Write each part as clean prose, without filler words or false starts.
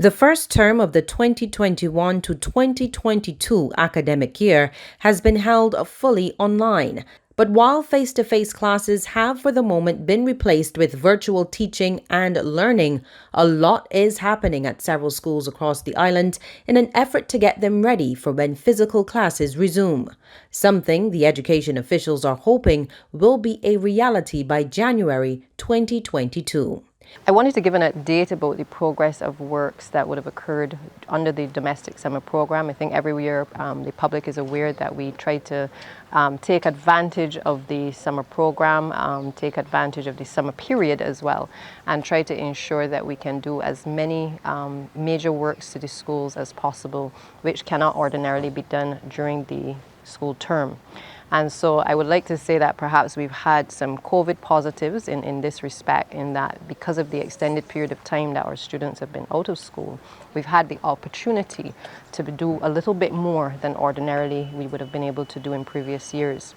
The first term of the 2021 to 2022 academic year has been held fully online. But while face-to-face classes have for the moment been replaced with virtual teaching and learning, a lot is happening at several schools across the island in an effort to get them ready for when physical classes resume. Something the education officials are hoping will be a reality by January 2022. I wanted to give an update about the progress of works that would have occurred under the domestic summer program. I think every year the public is aware that we try to take advantage of the summer program, take advantage of the summer period as well, and try to ensure that we can do as many major works to the schools as possible, which cannot ordinarily be done during the school term. And so I would like to say that perhaps we've had some COVID positives in this respect, in that because of the extended period of time that our students have been out of school, we've had the opportunity to do a little bit more than ordinarily we would have been able to do in previous years.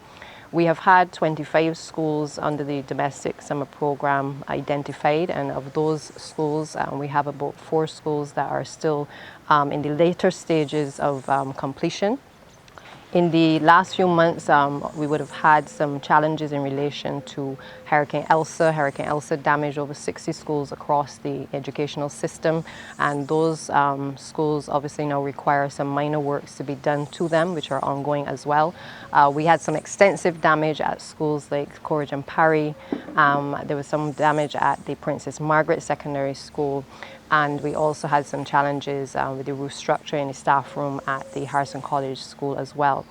We have had 25 schools under the domestic summer program identified, and of those schools, we have about 4 schools that are still in the later stages of completion. In the last few months, we would have had some challenges in relation to Hurricane Elsa. Hurricane Elsa damaged over 60 schools across the educational system, and those schools obviously now require some minor works to be done to them, which are ongoing as well. We had some extensive damage at schools like Courage and Parry. There was some damage at the Princess Margaret Secondary School. And we also had some challenges with the roof structure in the staff room at the Harrison College School as well.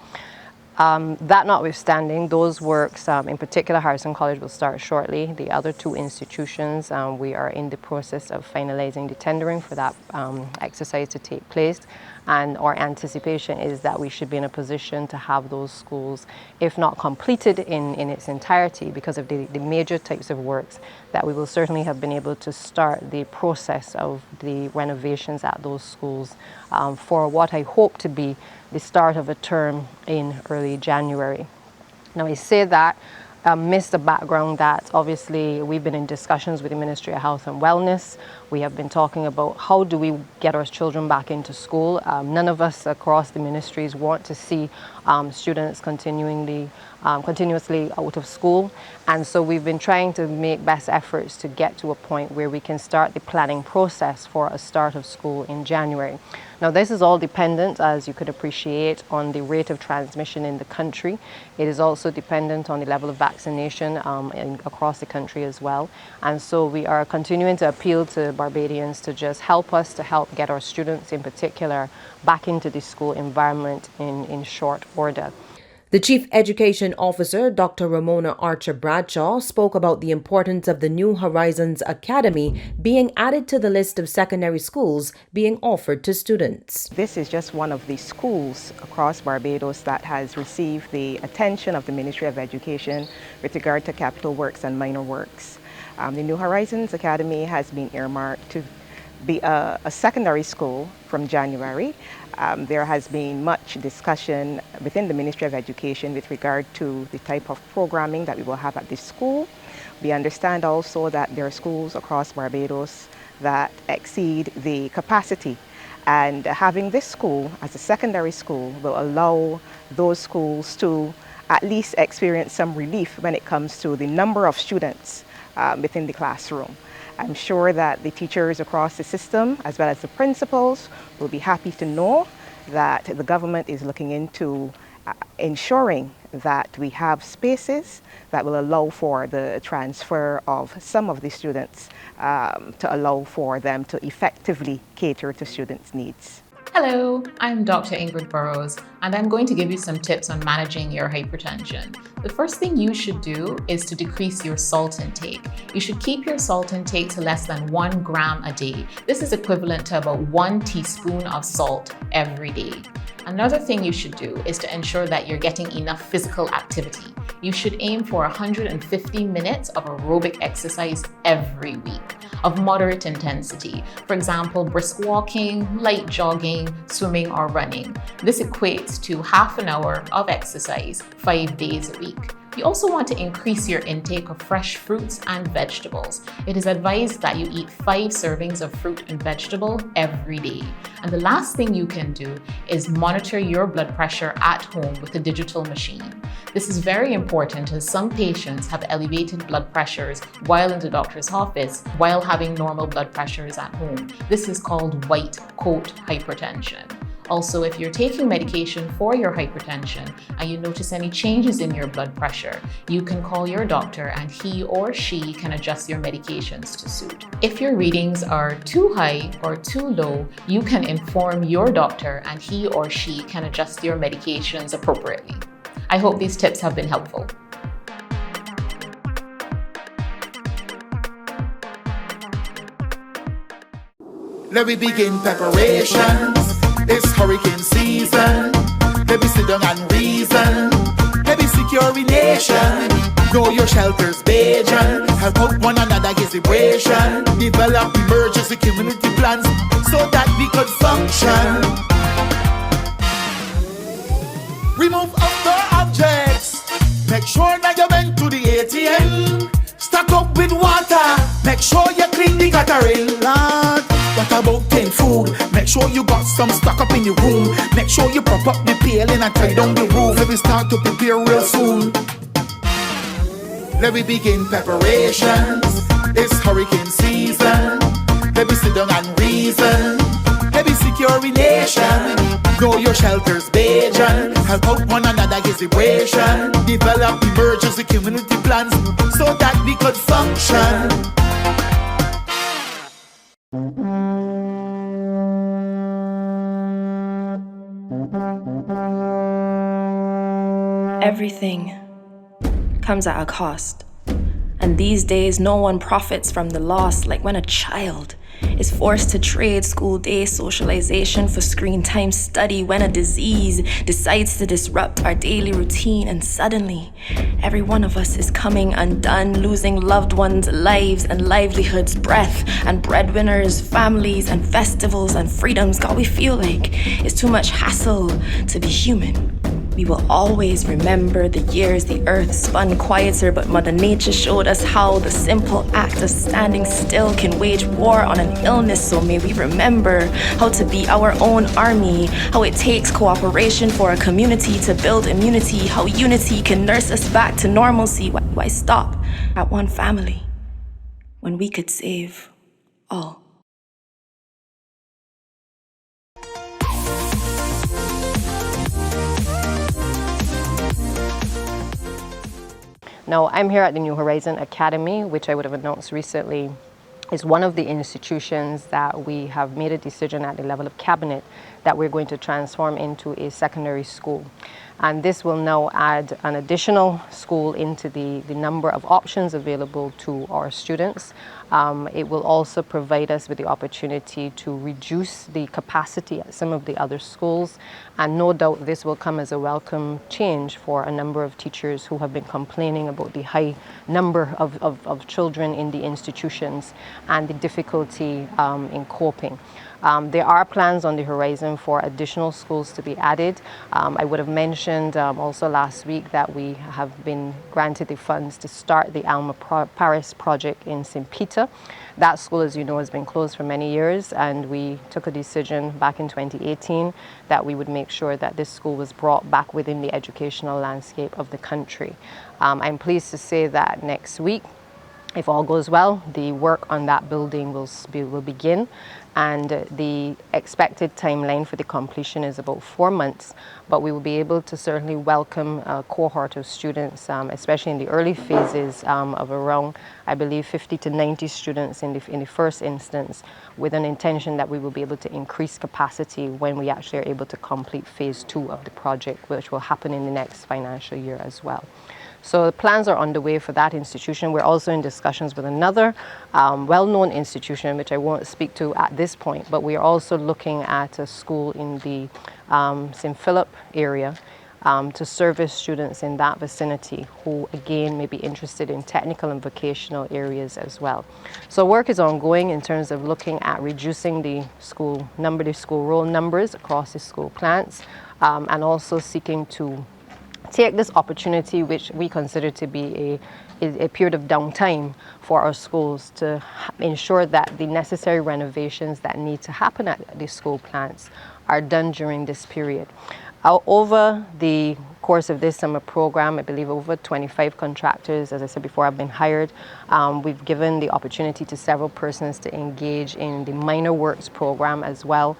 That notwithstanding, those works, in particular Harrison College, will start shortly. The other 2 institutions, we are in the process of finalizing the tendering for that exercise to take place. And our anticipation is that we should be in a position to have those schools, if not completed in its entirety, because of the major types of works, that we will certainly have been able to start the process of the renovations at those schools for what I hope to be the start of a term in early January. Now, I say that amidst the background that obviously we've been in discussions with the Ministry of Health and Wellness. We have been talking about how do we get our children back into school. None of us across the ministries want to see students continuously out of school. And so we've been trying to make best efforts to get to a point where we can start the planning process for a start of school in January. Now, this is all dependent, as you could appreciate, on the rate of transmission in the country. It is also dependent on the level of vaccination across the country as well. And so we are continuing to appeal to Barbadians to just help us to help get our students in particular back into the school environment in short order. The Chief Education Officer, Dr. Ramona Archer Bradshaw, spoke about the importance of the New Horizons Academy being added to the list of secondary schools being offered to students. This is just one of the schools across Barbados that has received the attention of the Ministry of Education with regard to capital works and minor works. The New Horizons Academy has been earmarked to be a secondary school from January. There has been much discussion within the Ministry of Education with regard to the type of programming that we will have at this school. We understand also that there are schools across Barbados that exceed the capacity, and having this school as a secondary school will allow those schools to at least experience some relief when it comes to the number of students within the classroom. I'm sure that the teachers across the system, as well as the principals, will be happy to know that the government is looking into ensuring that we have spaces that will allow for the transfer of some of the students to allow for them to effectively cater to students' needs. Hello, I'm Dr. Ingrid Burrows, and I'm going to give you some tips on managing your hypertension. The first thing you should do is to decrease your salt intake. You should keep your salt intake to less than 1 gram a day. This is equivalent to about 1 teaspoon of salt every day. Another thing you should do is to ensure that you're getting enough physical activity. You should aim for 150 minutes of aerobic exercise every week of moderate intensity. For example, brisk walking, light jogging, swimming, or running. This equates to half an hour of exercise 5 days a week. You also want to increase your intake of fresh fruits and vegetables. It is advised that you eat 5 servings of fruit and vegetable every day. And the last thing you can do is monitor your blood pressure at home with a digital machine. This is very important as some patients have elevated blood pressures while in the doctor's office while having normal blood pressures at home. This is called white coat hypertension. Also, if you're taking medication for your hypertension and you notice any changes in your blood pressure, you can call your doctor and he or she can adjust your medications to suit. If your readings are too high or too low, you can inform your doctor and he or she can adjust your medications appropriately. I hope these tips have been helpful. Let me begin preparations. It's hurricane season. Let me sit down and reason. Let me secure a nation. Know your shelters, Bajan. Help out one another, get vibration. Develop emergency community plans so that we could function. Remove outdoor objects. Make sure that you went to the ATM. Stock up with water. Make sure you clean the guttering lot. What about clean food? Make sure you got some stock up in your room. Make sure you prop up the paling and tie down the roof. Let me start to prepare real soon. Let me begin preparations. It's hurricane season. Let me sit down and reason. Let me secure a nation. Know your shelters, Bajan. Help out one another, get vibration. Develop emergency community plans so that we could function. Everything comes at a cost. And these days, no one profits from the loss, like when a child is forced to trade school day socialization for screen time study, when a disease decides to disrupt our daily routine, and suddenly every one of us is coming undone, losing loved ones' lives and livelihoods, breath and breadwinners, families and festivals and freedoms. God, we feel like it's too much hassle to be human. We will always remember the years the earth spun quieter, but Mother Nature showed us how the simple act of standing still can wage war on an illness. So may we remember how to be our own army, how it takes cooperation for a community to build immunity, how unity can nurse us back to normalcy. Why stop at one family when we could save all? Now, I'm here at the New Horizon Academy, which I would have announced recently is one of the institutions that we have made a decision at the level of cabinet that we're going to transform into a secondary school. And this will now add an additional school into the number of options available to our students. It will also provide us with the opportunity to reduce the capacity at some of the other schools. And no doubt this will come as a welcome change for a number of teachers who have been complaining about the high number of children in the institutions and the difficulty in coping. There are plans on the horizon for additional schools to be added. I would have mentioned also last week that we have been granted the funds to start the Alma Paris project in St. Peter. That school, as you know, has been closed for many years, and we took a decision back in 2018 that we would make sure that this school was brought back within the educational landscape of the country. I'm pleased to say that next week, if all goes well, the work on that building will begin, and the expected timeline for the completion is about 4 months, but we will be able to certainly welcome a cohort of students, especially in the early phases of around, I believe, 50 to 90 students in the first instance, with an intention that we will be able to increase capacity when we actually are able to complete phase 2 of the project, which will happen in the next financial year as well. So the plans are underway for that institution. We're also in discussions with another well-known institution, which I won't speak to at this point, but we are also looking at a school in the St. Philip area to service students in that vicinity who, again, may be interested in technical and vocational areas as well. So work is ongoing in terms of looking at reducing the school roll numbers across the school plants, and also seeking to take this opportunity, which we consider to be a period of downtime for our schools, to ensure that the necessary renovations that need to happen at the school plants are done during this period. Over the course of this summer program, I believe over 25 contractors, as I said before, have been hired. We've given the opportunity to several persons to engage in the minor works program as well,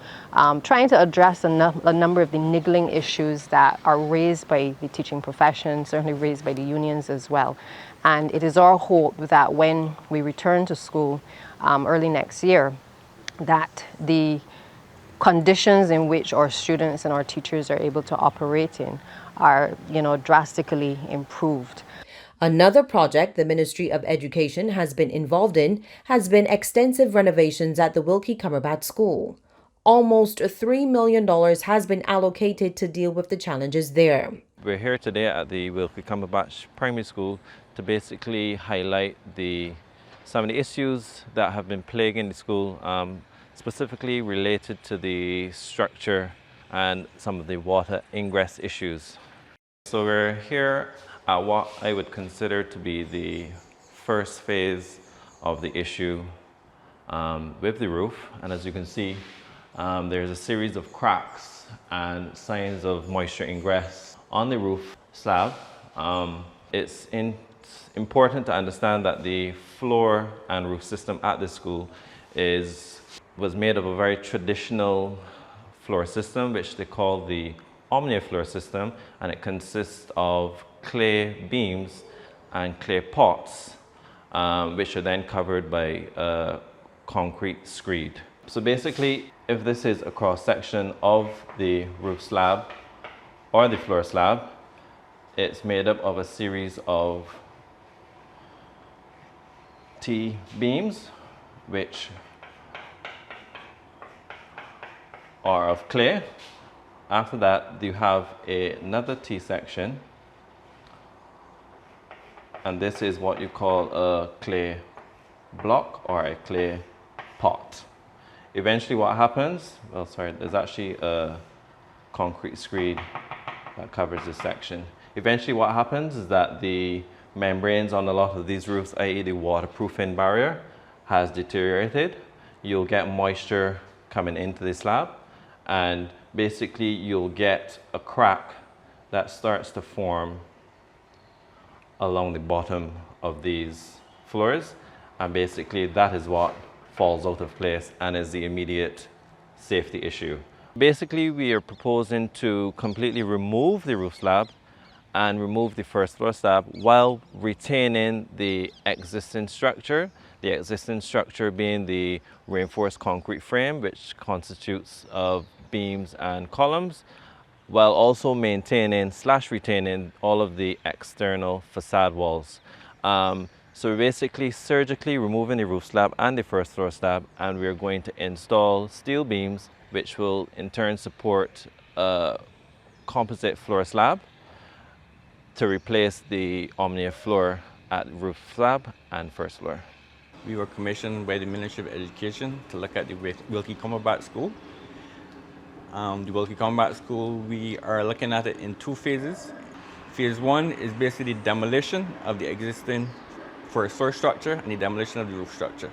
trying to address a number of the niggling issues that are raised by the teaching profession, certainly raised by the unions as well. And it is our hope that when we return to school early next year, that the conditions in which our students and our teachers are able to operate in are, drastically improved. Another project the Ministry of Education has been involved in has been extensive renovations at the Wilkie Cumberbatch School. Almost $3 million has been allocated to deal with the challenges there. We're here today at the Wilkie Cumberbatch Primary School to basically highlight some of the issues that have been plaguing the school, specifically related to the structure and some of the water ingress issues. So we're here at what I would consider to be the first phase of the issue with the roof. And as you can see, there's a series of cracks and signs of moisture ingress on the roof slab. It's important to understand that the floor and roof system at this school was made of a very traditional floor system, which they call the Omnia floor system, and it consists of clay beams and clay pots, which are then covered by a concrete screed. So basically, if this is a cross-section of the roof slab or the floor slab, it's made up of a series of T-beams, which are of clay. After that, you have another T-section, and this is what you call a clay block or a clay pot. Eventually what happens, there's actually a concrete screed that covers this section. Eventually what happens is that the membranes on a lot of these roofs, i.e. the waterproofing barrier, has deteriorated. You'll get moisture coming into the slab, and basically you'll get a crack that starts to form along the bottom of these floors, and basically that is what falls out of place and is the immediate safety issue. Basically, we are proposing to completely remove the roof slab and remove the first floor slab while retaining the existing structure being the reinforced concrete frame, which constitutes of beams and columns, while also retaining all of the external facade walls. So we're basically surgically removing the roof slab and the first floor slab, and we're going to install steel beams, which will in turn support a composite floor slab to replace the Omnia floor at roof slab and first floor. We were commissioned by the Ministry of Education to look at the Wilkie Cumberbatch School. The Wilkie Cumberbatch School, we are looking at it in two phases. Phase one is basically the demolition of the existing first floor structure and the demolition of the roof structure.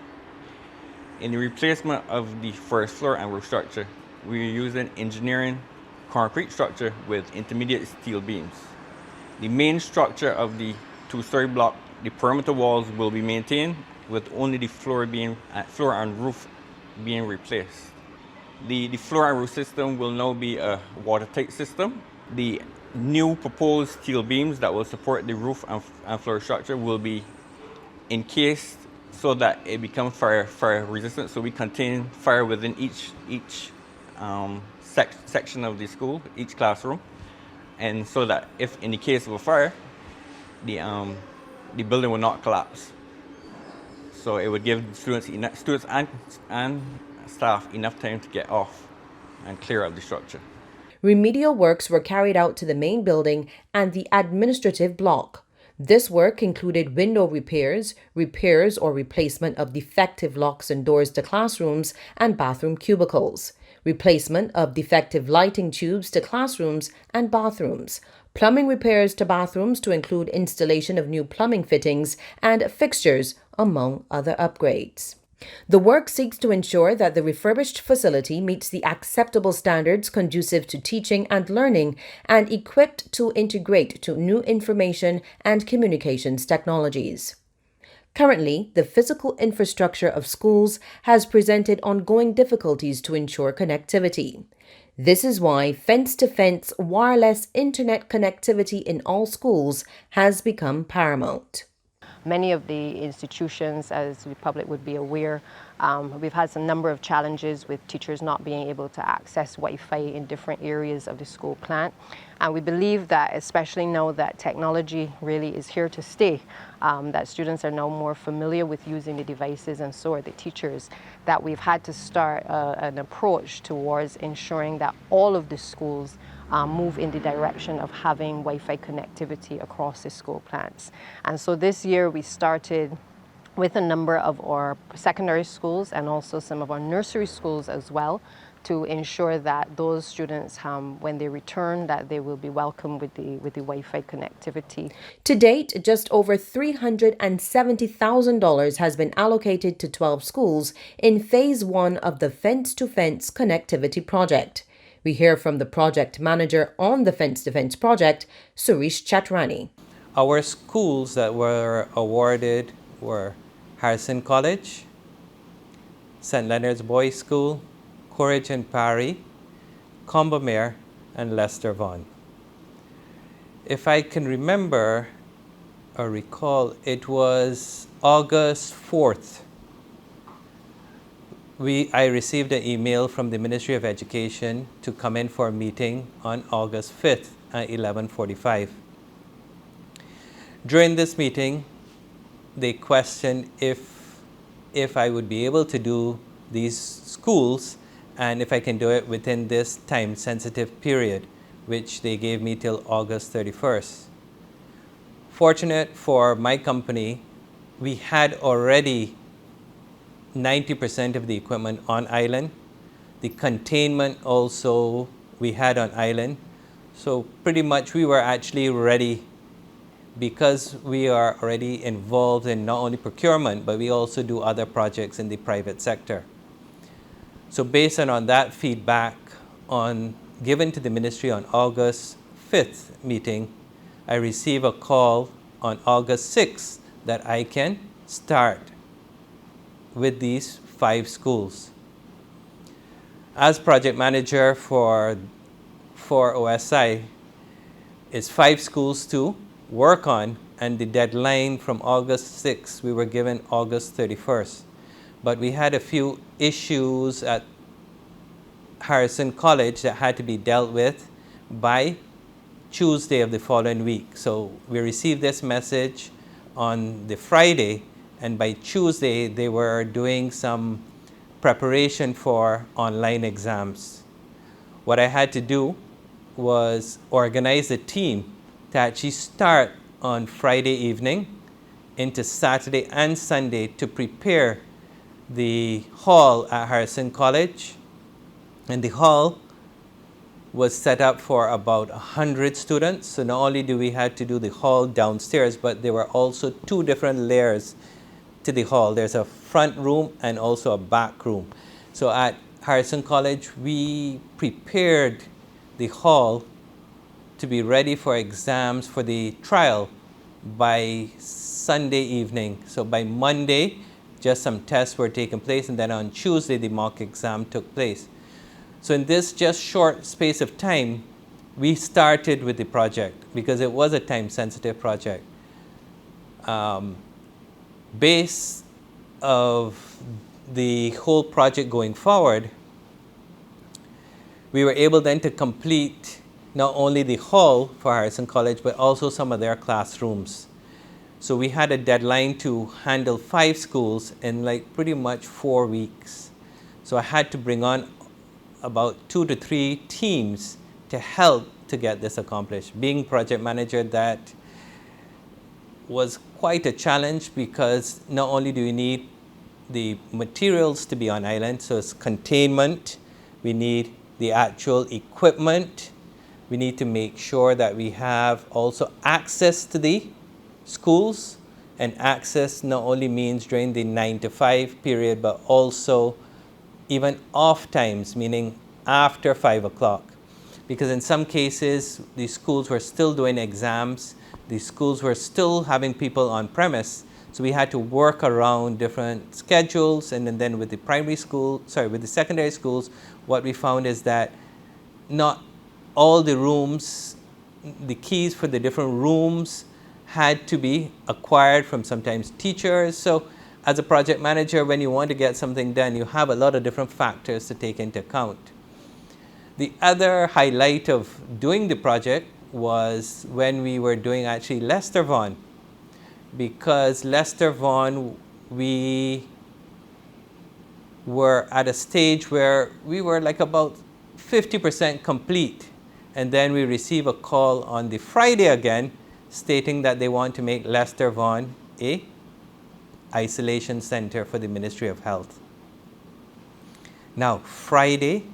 In the replacement of the first floor and roof structure, we are using engineering concrete structure with intermediate steel beams. The main structure of the two-story block, the perimeter walls will be maintained with only the floor and roof being replaced. The floor and roof system will now be a watertight system. The new proposed steel beams that will support the roof and floor structure will be encased so that it becomes fire resistant, so we contain fire within each section of the school, each classroom, and so that if in the case of a fire, the building will not collapse. So it would give students and staff enough time to get off and clear up the structure. Remedial works were carried out to the main building and the administrative block. This work included window repairs or replacement of defective locks and doors to classrooms and bathroom cubicles, replacement of defective lighting tubes to classrooms and bathrooms, plumbing repairs to bathrooms to include installation of new plumbing fittings and fixtures, among other upgrades. The work seeks to ensure that the refurbished facility meets the acceptable standards conducive to teaching and learning and equipped to integrate to new information and communications technologies. Currently, the physical infrastructure of schools has presented ongoing difficulties to ensure connectivity. This is why fence-to-fence wireless internet connectivity in all schools has become paramount. Many of the institutions, as the public would be aware, we've had some number of challenges with teachers not being able to access Wi-Fi in different areas of the school plant. And we believe that, especially now that technology really is here to stay, that students are now more familiar with using the devices, and so are the teachers, that we've had to start an approach towards ensuring that all of the schools move in the direction of having Wi-Fi connectivity across the school plants. And so this year we started with a number of our secondary schools and also some of our nursery schools as well, to ensure that those students, when they return, that they will be welcomed with the Wi-Fi connectivity. To date, just over $370,000 has been allocated to 12 schools in Phase 1 of the Fence-to-Fence Connectivity Project. We hear from the project manager on the Fence-to-Fence project, Suresh Chatrani. Our schools that were awarded were Harrison College, St. Leonard's Boys School, Courage and Parry, Combermere, and Lester Vaughan. If I can remember or recall, it was August 4th. I received an email from the Ministry of Education to come in for a meeting on August 5th at 11:45. During this meeting, they questioned if I would be able to do these schools and if I can do it within this time-sensitive period, which they gave me till August 31st. Fortunate for my company, we had already 90% of the equipment on island. The containment also we had on island. So pretty much we were actually ready, because we are already involved in not only procurement, but we also do other projects in the private sector. So based on that feedback given to the ministry on August 5th meeting, I received a call on August 6th that I can start with these 5 schools. As project manager for OSI, it's 5 schools to work on, and the deadline from August 6th, we were given August 31st. But we had a few issues at Harrison College that had to be dealt with by Tuesday of the following week. So we received this message on the Friday, and by Tuesday they were doing some preparation for online exams. What I had to do was organize a team to actually start on Friday evening into Saturday and Sunday to prepare the hall at Harrison College. And the hall was set up for about 100 students. So not only do we have to do the hall downstairs, but there were also 2 different layers to the hall. There's a front room and also a back room. So at Harrison College, we prepared the hall to be ready for exams for the trial by Sunday evening. So by Monday, just some tests were taking place, and then on Tuesday, the mock exam took place. So in this just short space of time, we started with the project because it was a time-sensitive project. Base of the whole project going forward, we were able then to complete not only the hall for Harrison College, but also some of their classrooms. So we had a deadline to handle 5 schools in pretty much 4 weeks. So I had to bring on about 2 to 3 teams to help to get this accomplished. Being project manager, that was quite a challenge because not only do we need the materials to be on island, so it's containment, we need the actual equipment, We need to make sure that we have also access to the schools, and access not only means during the 9 to 5 period, but also even off times, meaning after 5 o'clock. Because in some cases, the schools were still doing exams, the schools were still having people on premise, so we had to work around different schedules. And then with the with the secondary schools, what we found is that not all the rooms, the keys for the different rooms had to be acquired from sometimes teachers. So as a project manager, when you want to get something done, you have a lot of different factors to take into account. The other highlight of doing the project was when we were doing actually Lester Vaughan, because Lester Vaughan, we were at a stage where we were like about 50% complete, and then we receive a call on the Friday again stating that they want to make Lester Vaughan a isolation center for the Ministry of Health. Now Friday,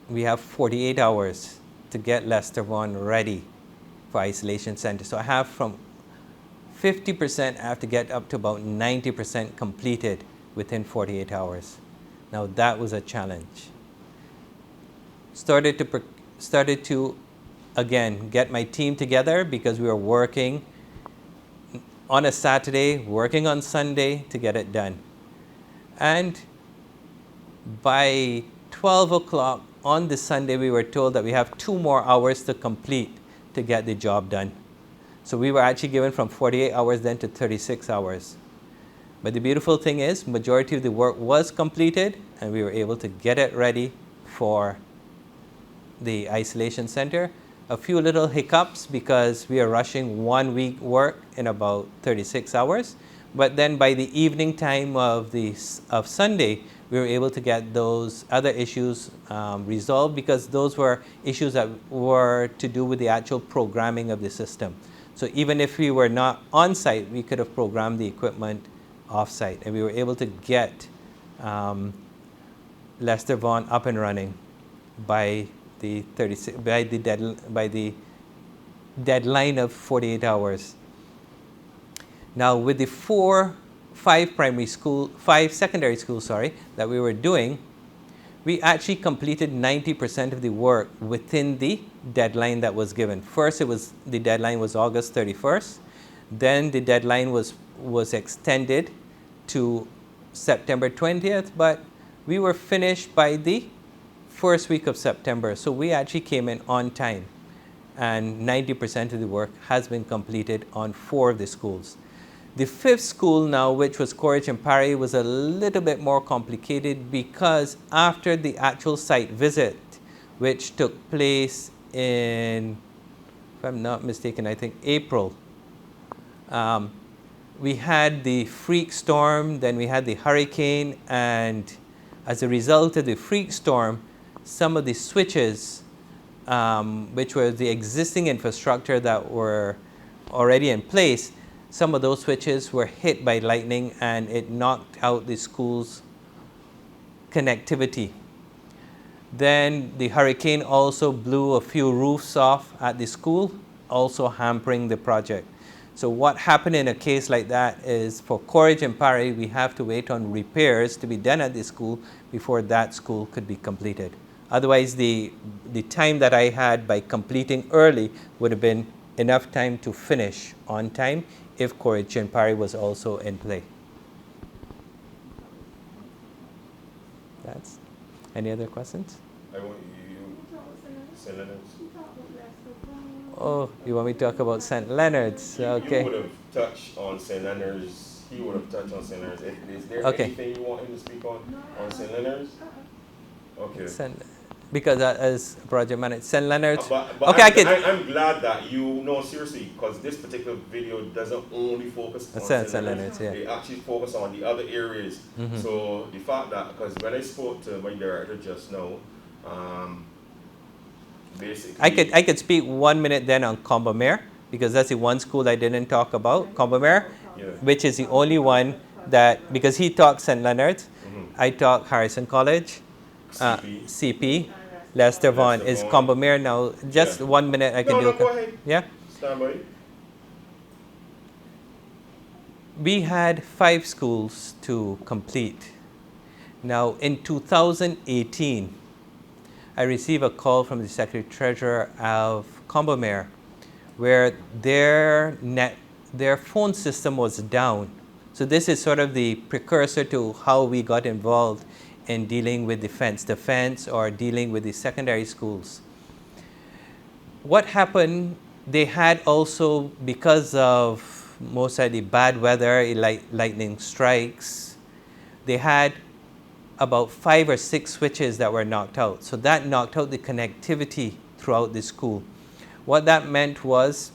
we have 48 hours to get Lester Vaughan ready for isolation center. So I have from 50%, I have to get up to about 90% completed within 48 hours. Now that was a challenge. Started to again get my team together, because we were working on a Saturday, working on Sunday to get it done. And by 12 o'clock on the Sunday, we were told that we have 2 more hours to complete to get the job done. So we were actually given from 48 hours then to 36 hours. But the beautiful thing is, majority of the work was completed, and we were able to get it ready for the isolation center. A few little hiccups because we are rushing 1 week work in about 36 hours. But then by the evening time of Sunday, we were able to get those other issues resolved, because those were issues that were to do with the actual programming of the system. So even if we were not on site, we could have programmed the equipment off site, and we were able to get Lester Vaughan up and running by the deadline of 48 hours. Now with the 5 secondary schools, that we were doing, we actually completed 90% of the work within the deadline that was given. First, the deadline was August 31st. Then the deadline was extended to September 20th, but we were finished by the first week of September. So we actually came in on time, and 90% of the work has been completed on 4 of the schools. The 5th school now, which was Courage and Parry, was a little bit more complicated, because after the actual site visit, which took place in, if I'm not mistaken, I think April, we had the freak storm, then we had the hurricane, and as a result of the freak storm, some of the switches, which were the existing infrastructure that were already in place, some of those switches were hit by lightning, and it knocked out the school's connectivity. Then the hurricane also blew a few roofs off at the school, also hampering the project. So what happened in a case like that is, for Courage and Parry, we have to wait on repairs to be done at the school before that school could be completed. Otherwise, the time that I had by completing early would have been enough time to finish on time if Courage and Parry was also in play. Any other questions? I want you, St. Leonard's. Oh, you want me to talk about St. Leonard's? Okay. You would have touched on St. Leonard's. He would have touched on St. Leonard's. Is there anything you want him to speak on St. Leonard's? Okay. Because as project manager, St. Leonard's. But okay, I'm glad that you know, seriously, because this particular video doesn't only focus on St. Leonard's. Yeah. They actually focus on the other areas. Mm-hmm. So the fact that, because when I spoke to my director just now, basically, I could speak 1 minute then on Combamere, because that's the one school I didn't talk about, Combamere, which is the only one that, because he talked St. Leonard's, I talk Harrison College, CP, Lester Vaughan. Is Vaughan. Combomere now? Just 1 minute, I can do No, it. go ahead. Yeah? Stand by. We had 5 schools to complete. Now, in 2018, I received a call from the Secretary Treasurer of Combomere where their phone system was down. So this is sort of the precursor to how we got involved in dealing with defense or dealing with the secondary schools. What happened, they had also, because of most of the bad weather, lightning strikes, they had about 5 or 6 switches that were knocked out. So that knocked out the connectivity throughout the school. What that meant was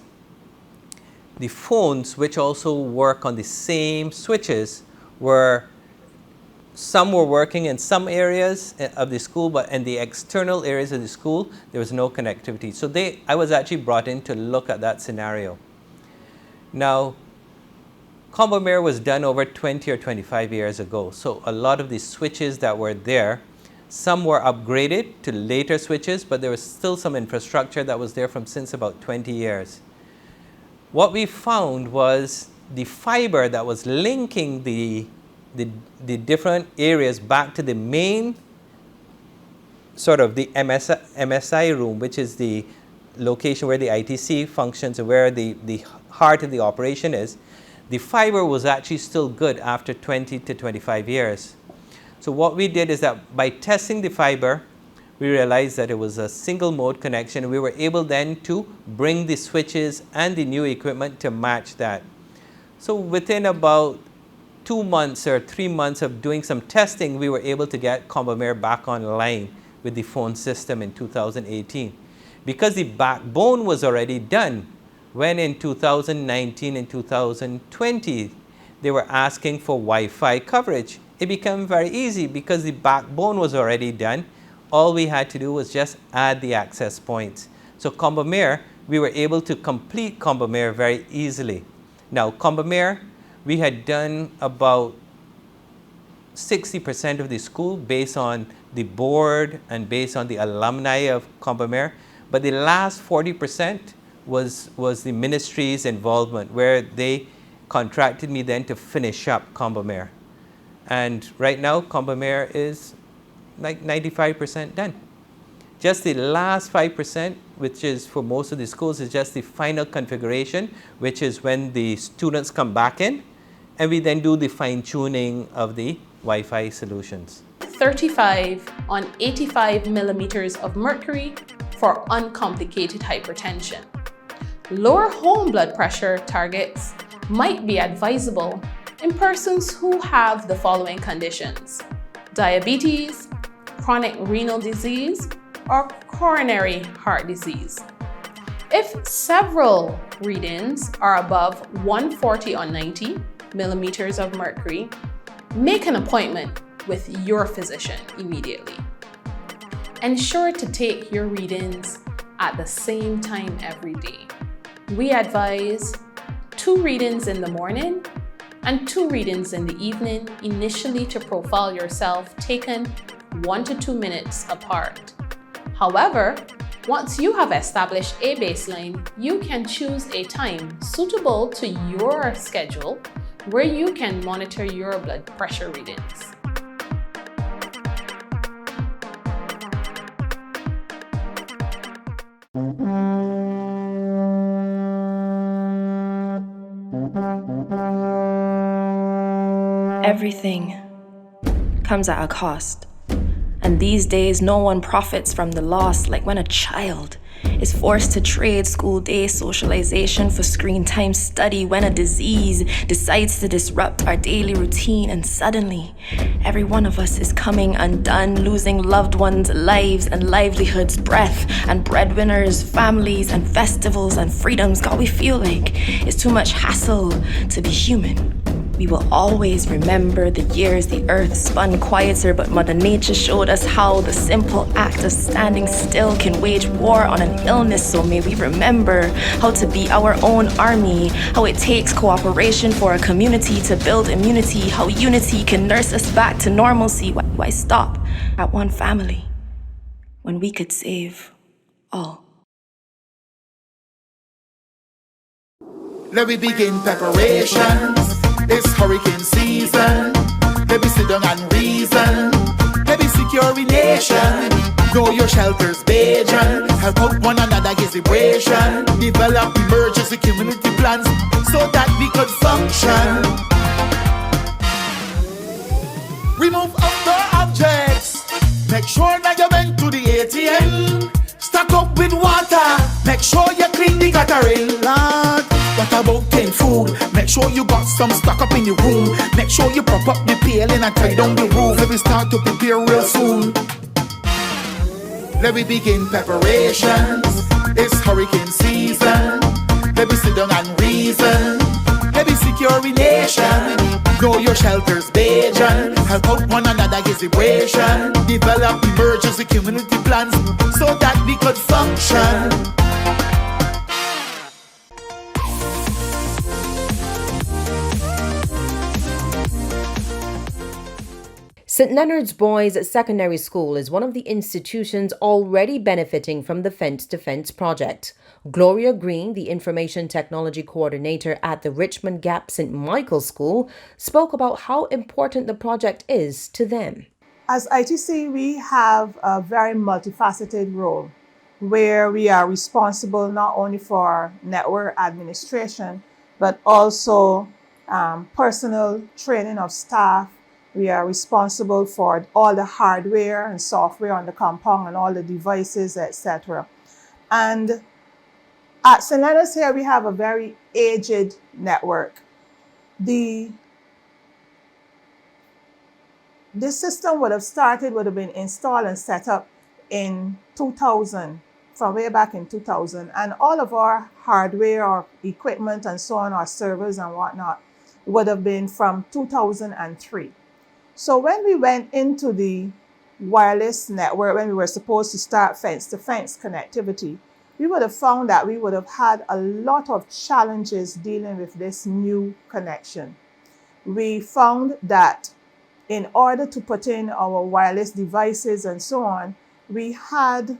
the phones, which also work on the same switches, some were working in some areas of the school, but in the external areas of the school, there was no connectivity. So I was actually brought in to look at that scenario. Now, Combomere was done over 20 or 25 years ago. So a lot of the switches that were there, some were upgraded to later switches, but there was still some infrastructure that was there from since about 20 years. What we found was the fiber that was linking the different areas back to the main sort of the MSI room, which is the location where the ITC functions and where the heart of the operation is. The fiber was actually still good after 20 to 25 years. So what we did is that by testing the fiber, we realized that it was a single mode connection. We were able then to bring the switches and the new equipment to match that. So within about 2 months or 3 months of doing some testing, we were able to get Combomere back online with the phone system in 2018. Because the backbone was already done, when in 2019 and 2020, they were asking for Wi-Fi coverage. It became very easy because the backbone was already done. All we had to do was just add the access points. So Combomere, we were able to complete Combomere very easily. Now, Combomere, we had done about 60% of the school based on the board and based on the alumni of Combomere. But the last 40% was the ministry's involvement, where they contracted me then to finish up Combomere. And right now, Combomere is like 95% done. Just the last 5%, which is for most of the schools, is just the final configuration, which is when the students come back in, and we then do the fine-tuning of the Wi-Fi solutions. 35 on 85 millimeters of mercury for uncomplicated hypertension. Lower home blood pressure targets might be advisable in persons who have the following conditions: diabetes, chronic renal disease, or coronary heart disease. If several readings are above 140 on 90 millimeters of mercury, make an appointment with your physician immediately. Ensure to take your readings at the same time every day. We advise 2 readings in the morning and 2 readings in the evening, initially to profile yourself, taken 1 to 2 minutes apart. However, once you have established a baseline, you can choose a time suitable to your schedule where you can monitor your blood pressure readings. Everything comes at a cost. And these days, no one profits from the loss, like when a child is forced to trade school day socialization for screen time study, when a disease decides to disrupt our daily routine, and suddenly every one of us is coming undone, losing loved ones' lives and livelihoods, breath and breadwinners, families and festivals and freedoms. God, we feel like it's too much hassle to be human. We will always remember the years the earth spun quieter, but Mother Nature showed us how the simple act of standing still can wage war on an illness. So may we remember how to be our own army, how it takes cooperation for a community to build immunity, how unity can nurse us back to normalcy. Why stop at one family? when we could save all. Let me begin preparations. It's hurricane season. Let me sit down and reason. Let me secure a nation. Know your shelters, Bajan. Help out one another, get vibration. Develop emergency community plans so that we could function. Remove outdoor objects. Make sure that you went to the ATM. Stock up with water. Make sure you clean the guttering lot. What about canned food? Make sure you got some stock up in your room. Make sure you prop up the paling and tie down the roof. Let me start to prepare real soon. Let me begin preparations. It's hurricane season. Let me sit down and reason. Let me secure a nation. Know your shelters, Bajan. Help out one another, get vibration. Develop emergency community plans so that we could function. St. Leonard's Boys Secondary School is one of the institutions already benefiting from the Fence to Fence project. Gloria Green, the Information Technology Coordinator at the Richmond Gap St. Michael's School, spoke about how important the project is to them. As ITC, we have a very multifaceted role where we are responsible not only for network administration, but also personal training of staff. We are responsible for all the hardware and software on the compound and all the devices, etc. And at St. Leonard's here, we have a very aged network. This system would have been installed and set up in 2000, from way back in 2000. And all of our hardware, our equipment and so on, our servers and whatnot, would have been from 2003. So when we went into the wireless network, when we were supposed to start fence-to-fence connectivity, we would have found that we would have had a lot of challenges dealing with this new connection. We found that in order to put in our wireless devices and so on, we had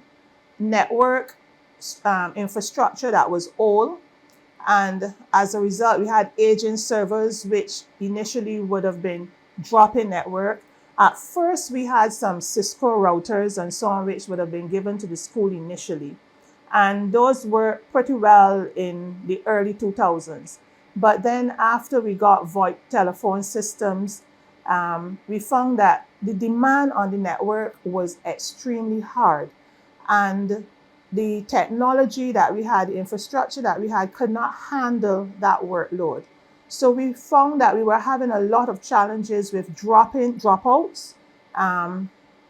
network infrastructure that was old. And as a result, we had aging servers, which initially would have been drop-in network. At first, we had some Cisco routers and so on, which would have been given to the school initially. And those worked pretty well in the early 2000s. But then after we got VoIP telephone systems, we found that the demand on the network was extremely hard. And the technology that we had, the infrastructure that we had, could not handle that workload. So we found that we were having a lot of challenges with dropouts.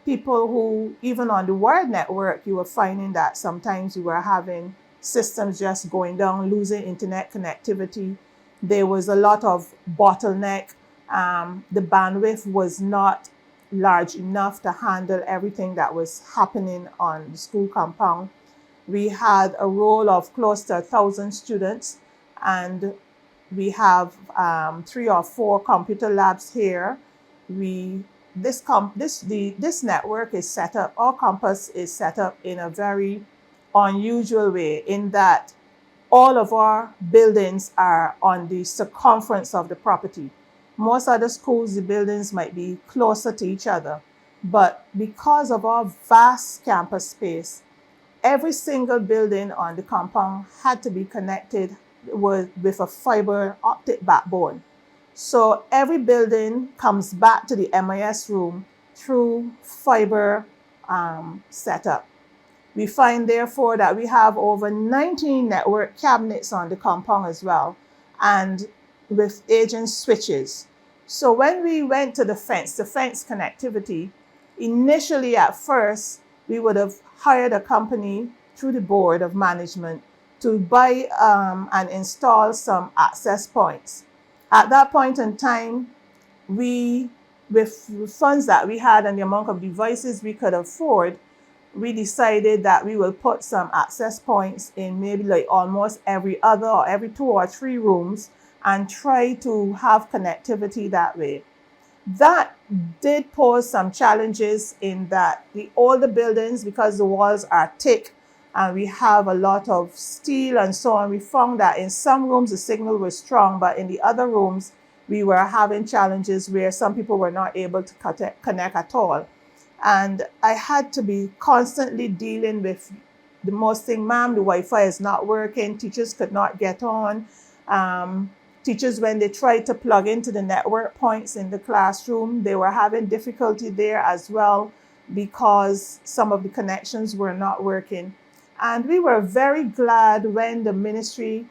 People who, even on the wired network, you were finding that sometimes you were having systems just going down, losing internet connectivity. There was a lot of bottleneck. The bandwidth was not large enough to handle everything that was happening on the school compound. We had a roll of close to 1,000 students, and we have 3 or 4 computer labs here. This network is set up, our campus is set up in a very unusual way in that all of our buildings are on the circumference of the property. Most other schools, the buildings might be closer to each other, but because of our vast campus space, every single building on the compound had to be connected with a fiber optic backbone. So every building comes back to the MIS room through fiber setup. We find, therefore, that we have over 19 network cabinets on the compound as well, and with agent switches. So when we went to the fence-to-fence connectivity, initially at first, we would have hired a company through the board of management to buy and install some access points. At that point in time, with funds that we had and the amount of devices we could afford, we decided that we will put some access points in maybe like almost every other or every 2 or 3 rooms and try to have connectivity that way. That did pose some challenges in that the older buildings, because the walls are thick and we have a lot of steel and so on, we found that in some rooms the signal was strong, but in the other rooms we were having challenges where some people were not able to connect at all. And I had to be constantly dealing with the most thing, ma'am, the Wi-Fi is not working, teachers could not get on. Teachers, when they tried to plug into the network points in the classroom, they were having difficulty there as well because some of the connections were not working. And we were very glad when the ministry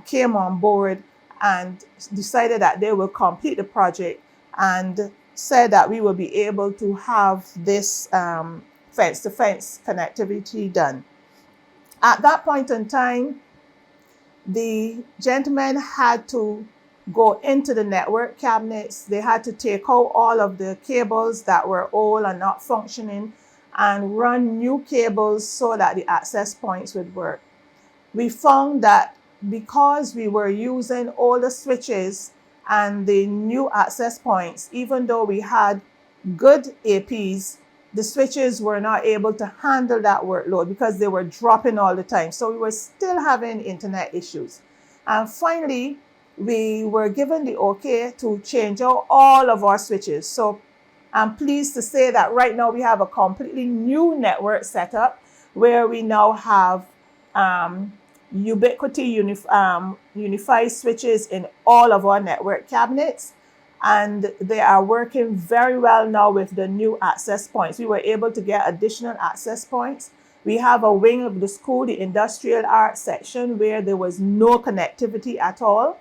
came on board and decided that they will complete the project and said that we will be able to have this fence-to-fence connectivity done. At that point in time, the gentlemen had to go into the network cabinets. They had to take out all of the cables that were old and not functioning and run new cables so that the access points would work. We found that because we were using older switches and the new access points, even though we had good APs, the switches were not able to handle that workload because they were dropping all the time. So we were still having internet issues. And finally, we were given the okay to change out all of our switches. So I'm pleased to say that right now we have a completely new network setup where we now have ubiquity unified switches in all of our network cabinets. And they are working very well now with the new access points. We were able to get additional access points. We have a wing of the school, the industrial arts section, where there was no connectivity at all.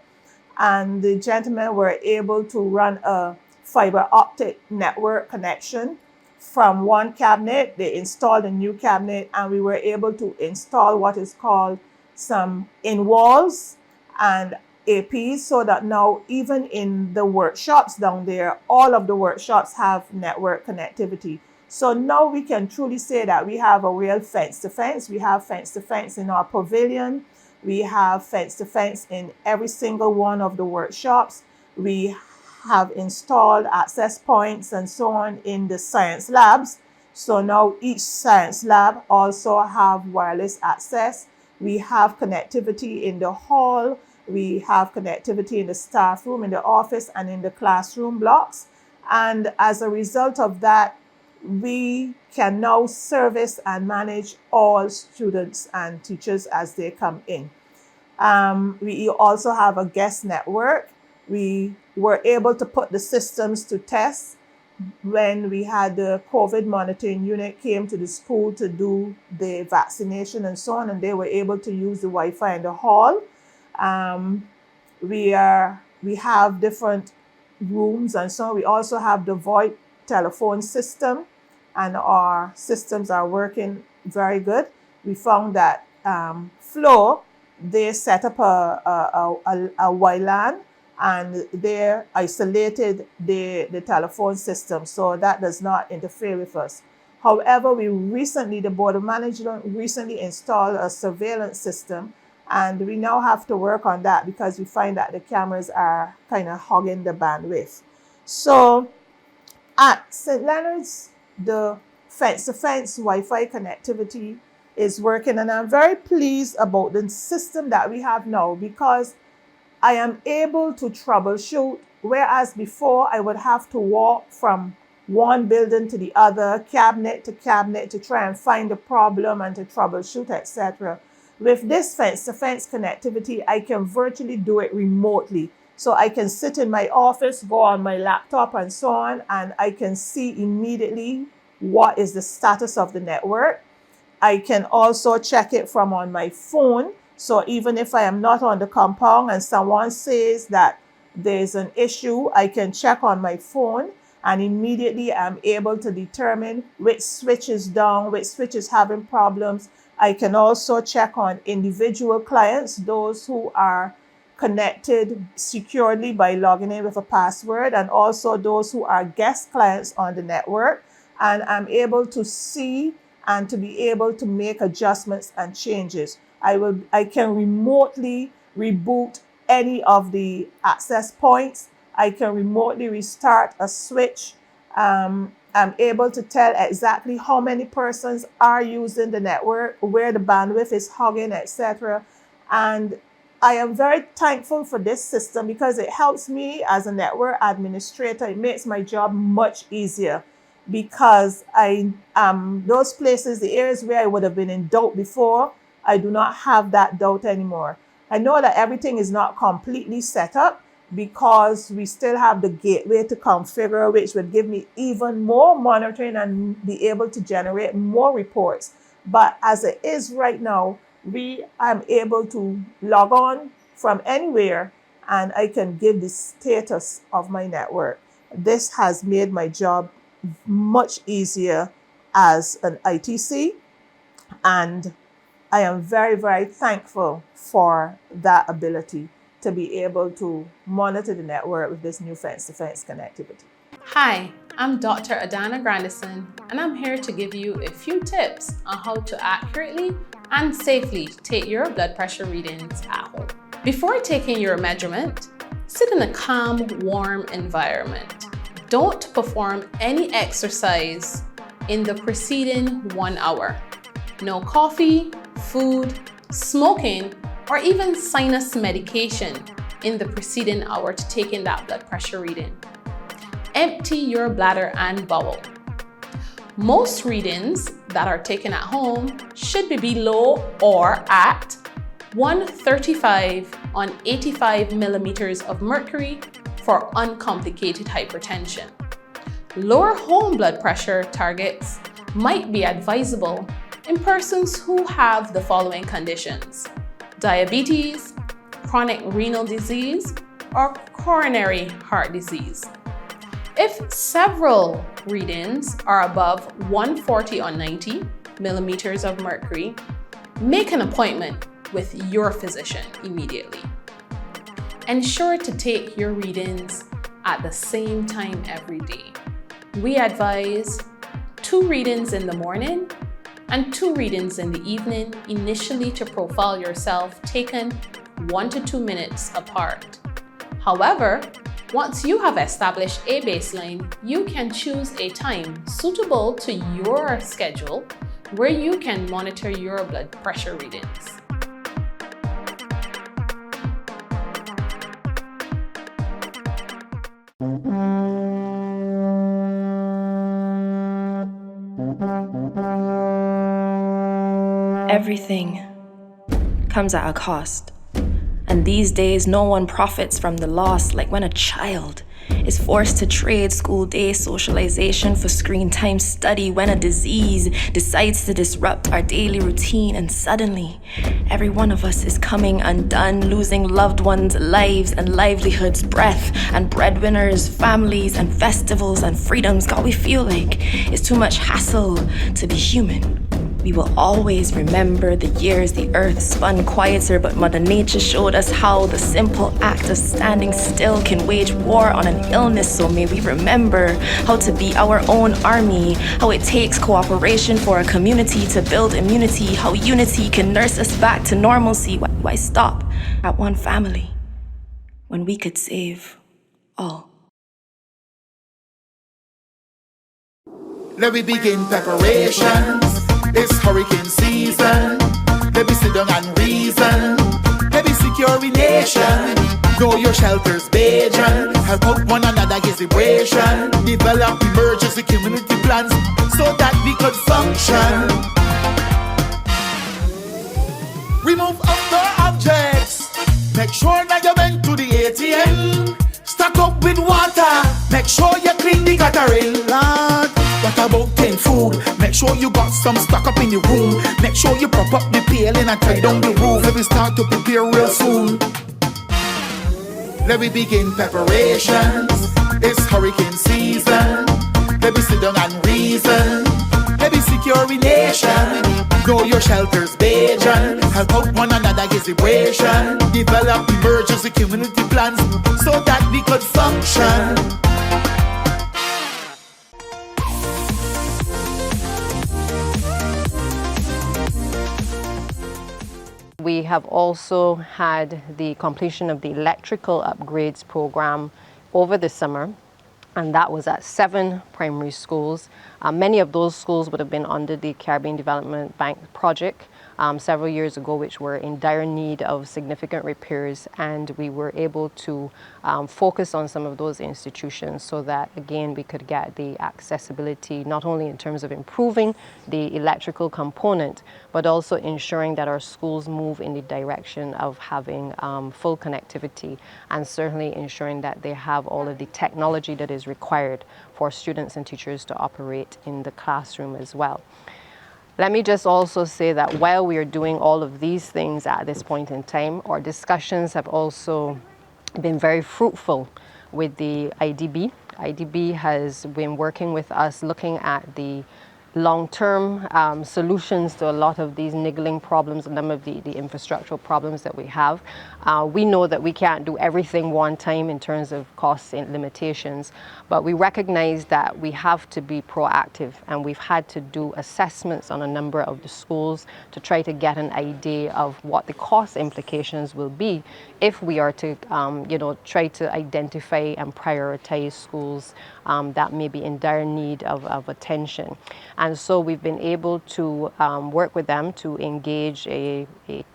And the gentlemen were able to run a fiber optic network connection from one cabinet. They installed a new cabinet and we were able to install what is called some in-walls and APs, so that now even in the workshops down there, all of the workshops have network connectivity. So now we can truly say that we have a real fence-to-fence. We have fence-to-fence in our pavilion. We have fence-to-fence in every single one of the workshops. We have installed access points and so on in the science labs. So now each science lab also have wireless access. We have connectivity in the hall. We have connectivity in the staff room, in the office, and in the classroom blocks. And as a result of that, we can now service and manage all students and teachers as they come in. We also have a guest network. We were able to put the systems to test when we had the COVID monitoring unit came to the school to do the vaccination and so on, and they were able to use the Wi-Fi in the hall. We have different rooms and so on. We also have the VoIP telephone system, and our systems are working very good. We found that Flow, they set up a WLAN and they isolated the telephone system, so that does not interfere with us. However, the Board of Management recently installed a surveillance system, and we now have to work on that because we find that the cameras are kind of hogging the bandwidth. So at St. Leonard's, the fence-to-fence Wi-Fi connectivity is working, and I'm very pleased about the system that we have now because I am able to troubleshoot, whereas before I would have to walk from one building to the other, cabinet to try and find the problem and to troubleshoot, etc. With this fence-to-fence connectivity, I can virtually do it remotely. So I can sit in my office, go on my laptop and so on, and I can see immediately what is the status of the network. I can also check it from on my phone. So even if I am not on the compound and someone says that there's an issue, I can check on my phone and immediately I'm able to determine which switch is down, which switch is having problems. I can also check on individual clients, those who are connected securely by logging in with a password, and also those who are guest clients on the network. And I'm able to see and to be able to make adjustments and changes. I can remotely reboot any of the access points. I can remotely restart a switch. I'm able to tell exactly how many persons are using the network, where the bandwidth is hogging, etc. And I am very thankful for this system because it helps me as a network administrator. It makes my job much easier because those places, the areas where I would have been in doubt before, I do not have that doubt anymore. I know that everything is not completely set up because we still have the gateway to configure, which would give me even more monitoring and be able to generate more reports. But as it is right now, I'm able to log on from anywhere and I can give the status of my network. This has made my job much easier as an ITC, and I am very, very thankful for that ability to be able to monitor the network with this new fence-to-fence connectivity. Hi, I'm Dr. Adana Grandison, and I'm here to give you a few tips on how to accurately and safely take your blood pressure readings at home. Before taking your measurement, sit in a calm, warm environment. Don't perform any exercise in the preceding 1 hour. No coffee, food, smoking, or even sinus medication in the preceding hour to taking that blood pressure reading. Empty your bladder and bowel. Most readings that are taken at home should be below or at 135 on 85 millimeters of mercury for uncomplicated hypertension. Lower home blood pressure targets might be advisable in persons who have the following conditions: diabetes, chronic renal disease, or coronary heart disease. If several readings are above 140 on 90 millimeters of mercury, make an appointment with your physician immediately. Ensure to take your readings at the same time every day. We advise 2 readings in the morning and 2 readings in the evening initially to profile yourself, taken 1 to 2 minutes apart. However, once you have established a baseline, you can choose a time suitable to your schedule where you can monitor your blood pressure readings. Everything comes at a cost. And these days, no one profits from the loss, like when a child is forced to trade school day socialization for screen time study, when a disease decides to disrupt our daily routine, and suddenly every one of us is coming undone, losing loved ones' lives and livelihoods, breath and breadwinners, families and festivals and freedoms. God, we feel like it's too much hassle to be human. We will always remember the years the earth spun quieter, but Mother Nature showed us how the simple act of standing still can wage war on an illness. So may we remember how to be our own army, how it takes cooperation for a community to build immunity, how unity can nurse us back to normalcy. Why stop at one family when we could save all? Let me begin preparations. It's hurricane season. Let me sit down and reason. Let me secure a nation. Know your shelters, Bajan. Help out one another against vibration. Develop emergency community plans so that we could function. Remove outdoor objects. Make sure that you went to the ATM. Stock up with water. Make sure you clean the guttering lot. What about canned food? Make sure you got some stock up in the room. Make sure you prop up the paling and tie down the roof. Let me start to prepare real soon. Let me begin preparations. It's hurricane season. Let me sit down and reason. Let me secure a nation. Know your shelters, Bajan. Help out one another against vibration. Develop emergency community plans so that we could function. We have also had the completion of the electrical upgrades program over the summer, and that was at 7 primary schools. Many of those schools would have been under the Caribbean Development Bank project several years ago, which were in dire need of significant repairs, and we were able to focus on some of those institutions so that, again, we could get the accessibility, not only in terms of improving the electrical component, but also ensuring that our schools move in the direction of having full connectivity, and certainly ensuring that they have all of the technology that is required for students and teachers to operate in the classroom as well. Let me just also say that while we are doing all of these things at this point in time, our discussions have also been very fruitful with the IDB. IDB has been working with us looking at the long-term solutions to a lot of these niggling problems and some of the infrastructural problems that we have. We know that we can't do everything one time in terms of costs and limitations, but we recognize that we have to be proactive, and we've had to do assessments on a number of the schools to try to get an idea of what the cost implications will be if we are to try to identify and prioritize schools that may be in dire need of attention. And so we've been able to work with them to engage a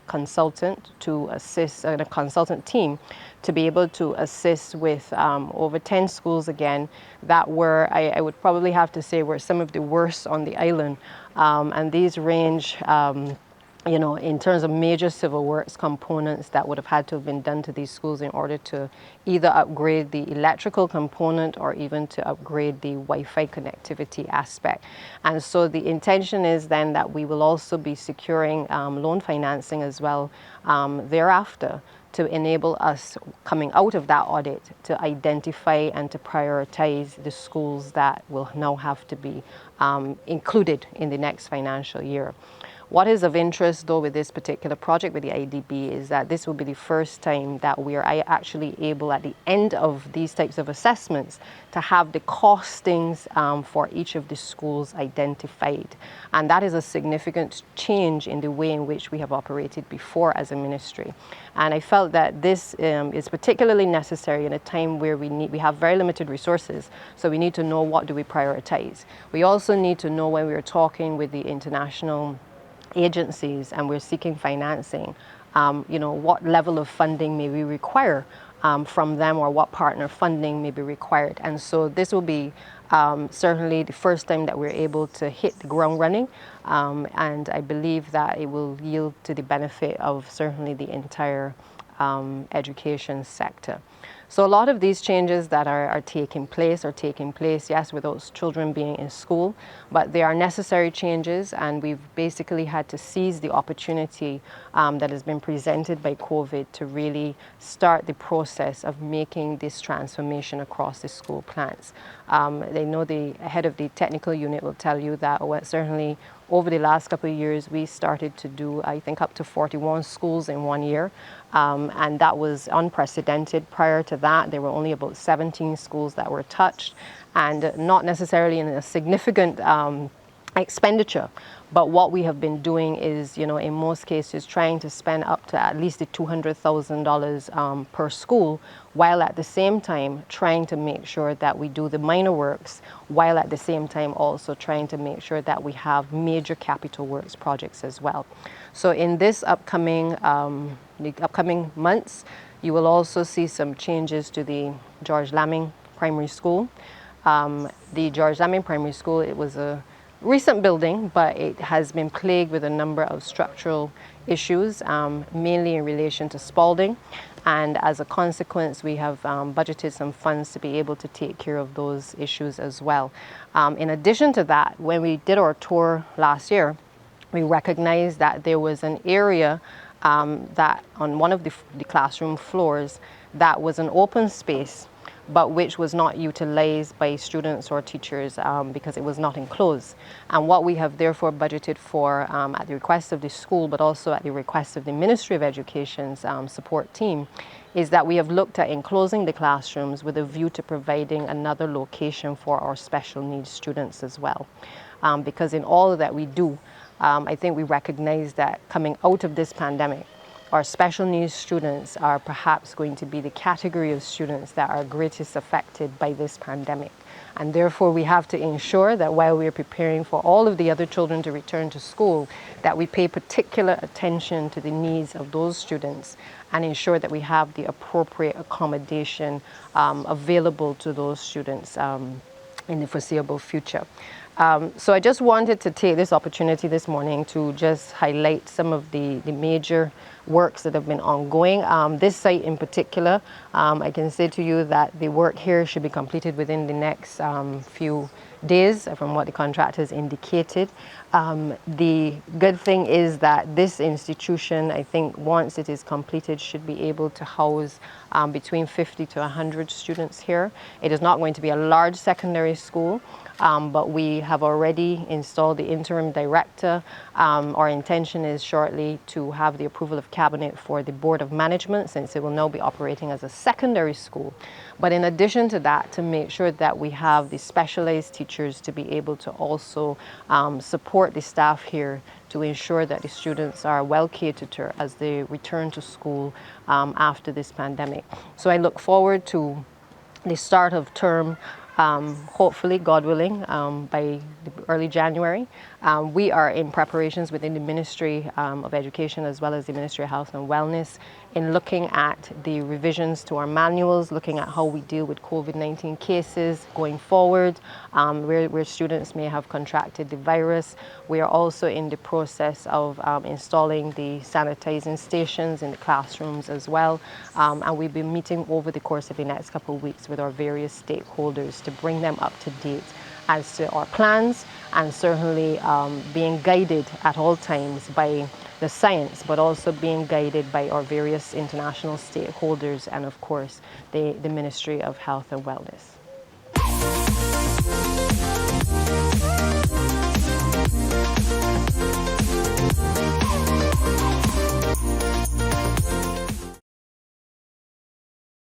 consultant to assist, a consultant team to be able to assist with over 10 schools again that were, I would probably have to say, were some of the worst on the island. And these range in terms of major civil works components that would have had to have been done to these schools in order to either upgrade the electrical component or even to upgrade the Wi-Fi connectivity aspect. And so the intention is then that we will also be securing loan financing as well thereafter to enable us, coming out of that audit, to identify and to prioritize the schools that will now have to be included in the next financial year. What is of interest, though, with this particular project with the IDB is that this will be the first time that we are actually able, at the end of these types of assessments, to have the costings for each of the schools identified. And that is a significant change in the way in which we have operated before as a ministry. And I felt that this is particularly necessary in a time where we have very limited resources, so we need to know what do we prioritize. We also need to know, when we are talking with the international agencies and we're seeking financing, what level of funding may we require from them, or what partner funding may be required. And so this will be certainly the first time that we're able to hit the ground running, and I believe that it will yield to the benefit of certainly the entire education sector. So a lot of these changes that are taking place, yes, with those children being in school, but they are necessary changes, and we've basically had to seize the opportunity that has been presented by COVID to really start the process of making this transformation across the school plans. They know the head of the technical unit will tell you that certainly over the last couple of years, we started to do, I think, up to 41 schools in 1 year. And that was unprecedented. Prior to that, there were only about 17 schools that were touched, and not necessarily in a significant expenditure. But what we have been doing is, in most cases, trying to spend up to at least $200,000 per school, while at the same time trying to make sure that we do the minor works, while at the same time also trying to make sure that we have major capital works projects as well. So in this the upcoming months, you will also see some changes to the George Lamming Primary School. The George Lamming Primary School, it was a recent building, but it has been plagued with a number of structural issues, mainly in relation to Spalding. And as a consequence, we have budgeted some funds to be able to take care of those issues as well. In addition to that, when we did our tour last year, we recognized that there was an area that on one of the classroom floors that was an open space, but which was not utilized by students or teachers because it was not enclosed. And what we have therefore budgeted for at the request of the school, but also at the request of the Ministry of Education's support team, is that we have looked at enclosing the classrooms with a view to providing another location for our special needs students as well. Because in all that we do, I think we recognize that coming out of this pandemic, our special needs students are perhaps going to be the category of students that are greatest affected by this pandemic. And therefore, we have to ensure that while we are preparing for all of the other children to return to school, that we pay particular attention to the needs of those students and ensure that we have the appropriate accommodation available to those students in the foreseeable future. So I just wanted to take this opportunity this morning to just highlight some of the major works that have been ongoing. This site in particular, I can say to you that the work here should be completed within the next few days from what the contractors indicated. The good thing is that this institution, I think once it is completed, should be able to house between 50 to 100 students here. It is not going to be a large secondary school, but we have already installed the interim director. Our intention is shortly to have the approval of cabinet for the board of management, since it will now be operating as a secondary school. But in addition to that, to make sure that we have the specialized teachers to be able to also support the staff here to ensure that the students are well catered to as they return to school after this pandemic. So I look forward to the start of term, hopefully, God willing, by early January. We are in preparations within the Ministry of Education as well as the Ministry of Health and Wellness in looking at the revisions to our manuals, looking at how we deal with COVID-19 cases going forward, where students may have contracted the virus. We are also in the process of installing the sanitizing stations in the classrooms as well. And we'll be meeting over the course of the next couple of weeks with our various stakeholders to bring them up to date as to our plans, and certainly being guided at all times by the science, but also being guided by our various international stakeholders and, of course, the Ministry of Health and Wellness.